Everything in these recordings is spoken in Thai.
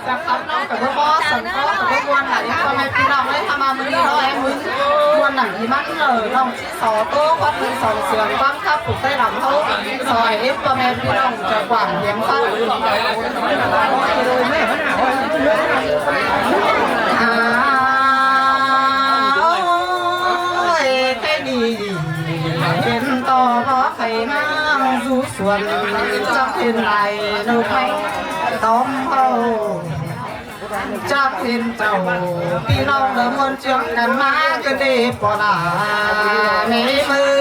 สักคำน้องกับพ่อสังก็กับมวลหนังทำไมพี่น้องไม่ทำมามือนี้น้อยมือมวลหนังที่มันเลยน้องที่สอโต้วัดมือสองเสียงความข้าปลุกใต้หลังเขาซอยเอฟพ่อแม่พี่น้องจะกว่างเลี้ยงข้าวแค่นี้เป็นต่อเพราะใครนั่งดูส่วนจะเป็นไรลูกไม่ต้มเขาจะเป็นเจ้าพี่น้องเดิมคนเชื่อกันมาก็ได้ปอดาในมือ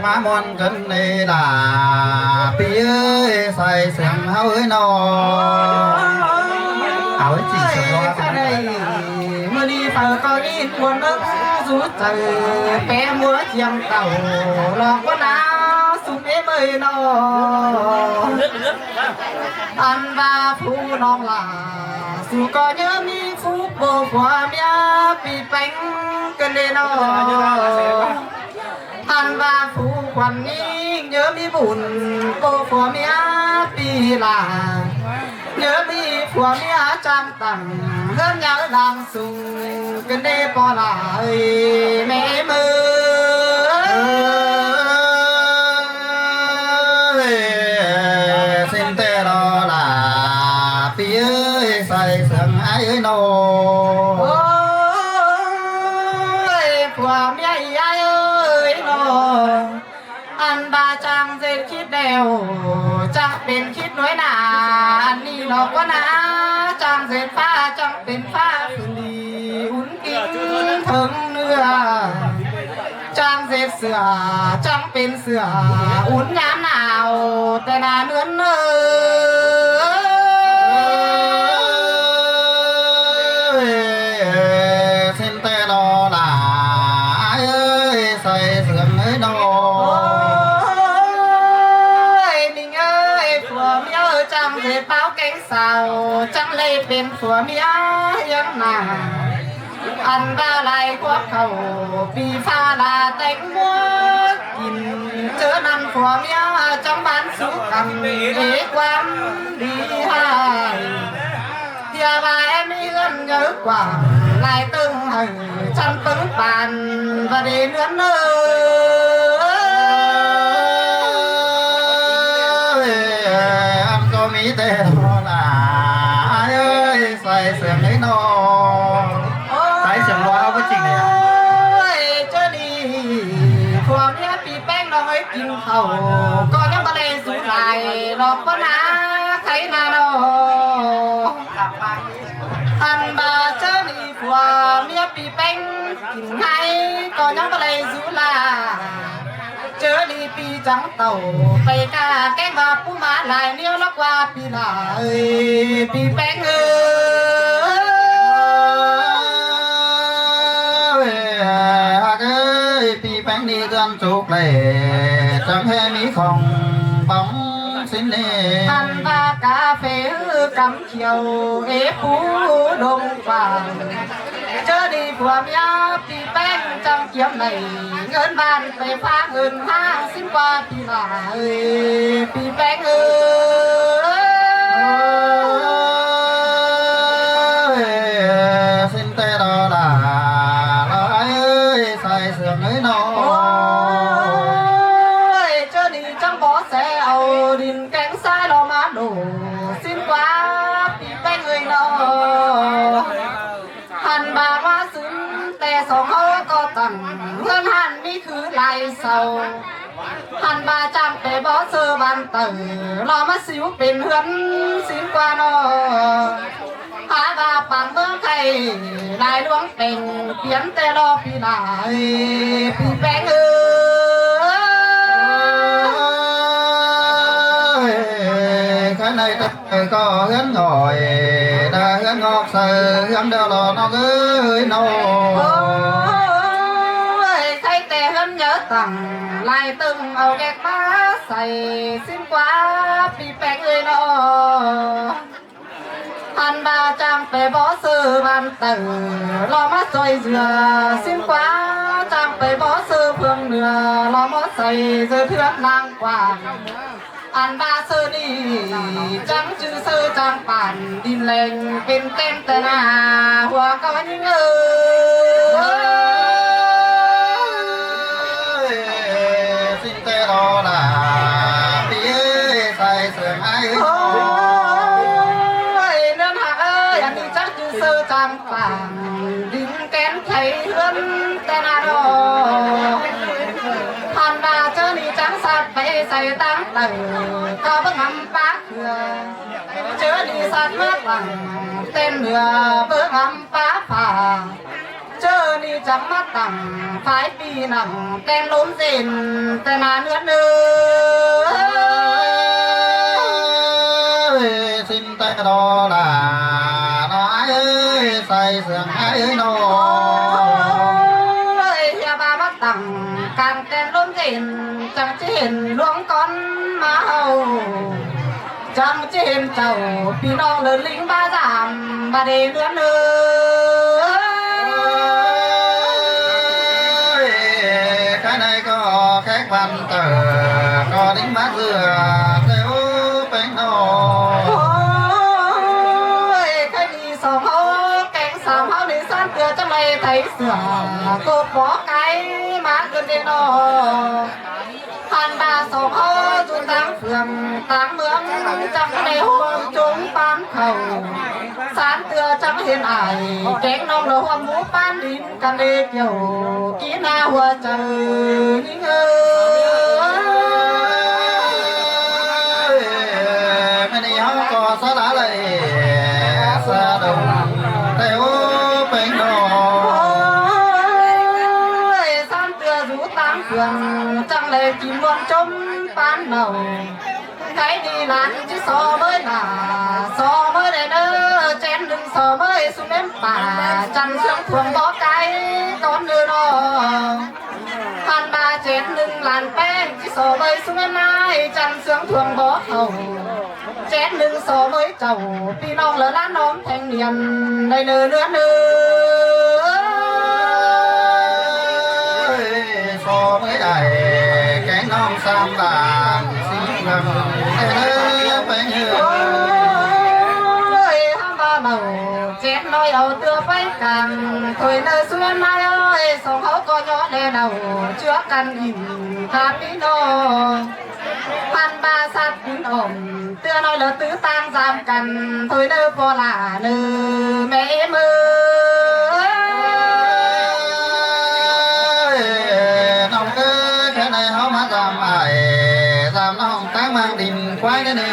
มามอนกันในดาพี่เอ้ยใส่เสียงเฮาเอ้ยนอเอาจริงสิว่ากันได้เมื่อนี้เปิดก็ยินวนนึกสุดใจแปะมัวเชียงเต่าหลอกว่านาสุดเอ้ยเมื่อยนออันว่าผู้น้องลาสู่ก็เยอะมีฟูโบกว่าเมียปีแป้งกันเลยนออันว่าผู้ควันนี้เยอะมีบุญโบกว่าเมียปีลาเยอะมีผัวเมียจำตั้งเฮือนยาวดังสูงกันได้ปอลาเอ้ยแม่มือสิ้นแต่รอลาพี่เอ้ยใส่เสื้อไอ้เอ้ยโนโอ้ยผัวเมียไอ้เอ้ยโนอันบาจังเจ็ดคิดเดียวจะเป็นคิดน้อยหนาอันนี้หลอกว่านะจังเจ็ดฟ้าจังเป็นฟ้าคืนดีอุ่นกินถึงเนื้อจังเจ็ดเสือจังเป็นเสืออุ่นยามหนาวแต่หนาเนื้อเนื้อเส้นแต่รอลาเอ้ยใส่เสื้อเอ้ยโนจังเลยเป้าแกงเสาจังเลยเป็นผัวเมียยังหนาอันว่าไรพวกเขาปีฟ้าลาแต่งมัวกินเจอนั่นผัวเมียจังบ้านสุกันเอกความดีให้เที่ยวไปมีเงินเยอะกว่าลายตึงให้ฉันตึงปานว่าดีเนื้อเนื้อมีแต่รอลาเอ้ยใส่เสื้อไหนนอใส่เสื้อรอเอาไปจริงเลยอ่ะเจ้าดีพวกเนี้ยปีแป้งเราให้กินเขาก็ยังมาเลยสูไหลหลอกปนาใครนาโนอันบาเจ้าดีพวกเนี้ยปีแป้งกินให้ก็ยังมาเลยสูลาเจอดีปีจังเต่าไปกาแกงว่าผู้มาหลายเนี้ยลักว่าปีลาเอ้ยปีแป้งเอ้ยปีแป้งดีจนจุกเลยจังแค่มีของบ้องสินเน่อันว่ากาเฟ่กำเขียวเอฟูดงฟางเจอดีผัวเมียปีแป้งจังเกี่ยมในเงินบ้านไปฟ้าเงินห้างสิ้นกว่าปีลาเอ้ยปีแป้งเอ้ยสิ้นแต่รอลาเอ้ยใส่เสื้อเอ้ยนอเจอดีจังบ่แสเอาดินแกงซ้ายเรามาดูสิ้นกว่าปีแป้งเอ้ยนอหันบาว่าซึ้งแต่สองเขาก็ตั้งเพื่อนหันนี่คือลายเศร้าหันบาจังไปบ่เสือบันเตอรอมาสิวเป็นเฮือนสิ้นกว่านอหาบาปังเมืองไทยลายหลวงเป็นเปลี่ยนแต่รอพี่ลายพี่แป้งเอ้ยข้างในตะก็เฮือนหน่อยđã hướng ngọc sờ hướng đeo lò nó ơi nó thấy tè hơn nhớ tặng lại từng ầu ghét má xài xin quá bị bẹn ơi nó anh ba trang phải bỏ sư bàn tử lo mắt rồi dừa xin quá trang ไปบ่ซื้อเพื่องเหนือเราบ่ใส่เสื้อเทือนนางกว่าอันบาซื้อนี่จังจื้อซื้อจังปั่นดินแรงเป็นเต็มแต่หน้าหัวก็ยิ่งสิ่งเตรอล่ะพี่ใส่เสื้อไอ้โอ้ยเนื้อหักอันนี้จังจื้อซื้อจังปั่นดินแกนไทยเฮือนแต่หน้าดอกพันบาเจอนี่จังสัตว์ไปใส่ตั้งเต๋อก็เบิ่งหำปากเถื่อเจอนี่สัตว์มาตั้งเต้นเหนือเบิ่งหำปากผ่าเจอนี่จังมาตั้งฝ่ายปีหนังเต้นล้มเส้นแต่นาเนื้อเนื้อสิ่งเตรอล่ะน้อยเอ้ยใส่เสื้อไอ้น้อยอย่าบามาตั้งการเต้นล้มเส้นจังจะเห็นหลวงก้อนมาเอาจังจะเห็นเจ้าพี่น้องเลินลิงบ้าจามบาเดเนื้อเนื้อcái này có khác văn tờ có đánh bát dừa theo bánh nồi cái gì sòng hô cánh sòng hô đi san tựa trong này thấy sửa cô bỏ cái má gần đi nó hàn bà sòng hô dù tăng phường tăng mướn trong này hôm chúng bán khẩu san tựa trong hiền ải cánh nông lô hôm mũ bán đi căn đi kiểu kỹ na hùa trời những cái này họ có sao đã lại xa đồng theo bánh nồi san tựa rú tăng phường trong này chỉ muốn trông bán nầu cái đi lán chứ so mới là so mới để nơ chén đừng so mới xuống đến bà chăn xuống thuồng bó cái con đưa nó hàn bà chén đừng làn beng chứ so mới xuống đến mai chăn xuống thuồng bó hầu chén đừng so mới chầu pi non lỡ lá nón thanh niên đây nơ nữa so với đại cái non sam làm xí gần bánh ham ba màu chén nói đầu tưa bay càng thôi nơi xuân mai ơi sông hấu có nhỏ đè đầu chưa căn nhìn tháp đi nó pan ba sát kín ổn tưa nói là tứ tang giam cần thôi nơi po là nơi mẹ mơ nông cái này họ mà làm ai làm nó không tán mang đình quái cái này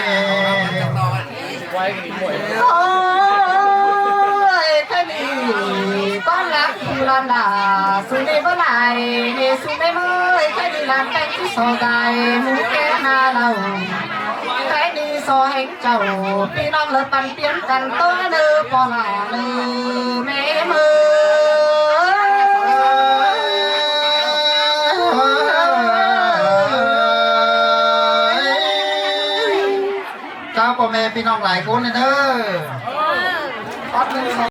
ôi cái gì con lạc lan đà xuống đi với lại về xuống đây mới cái đi làm canh chứ sò dài mũ cái na đầu cái đi sò hành trầu đi non lợt bàn tiếng cần tôi đưa bỏ là đưa mẹ mơ cháuพ่อแม่พี่น้องหลายคนเลยเด้อ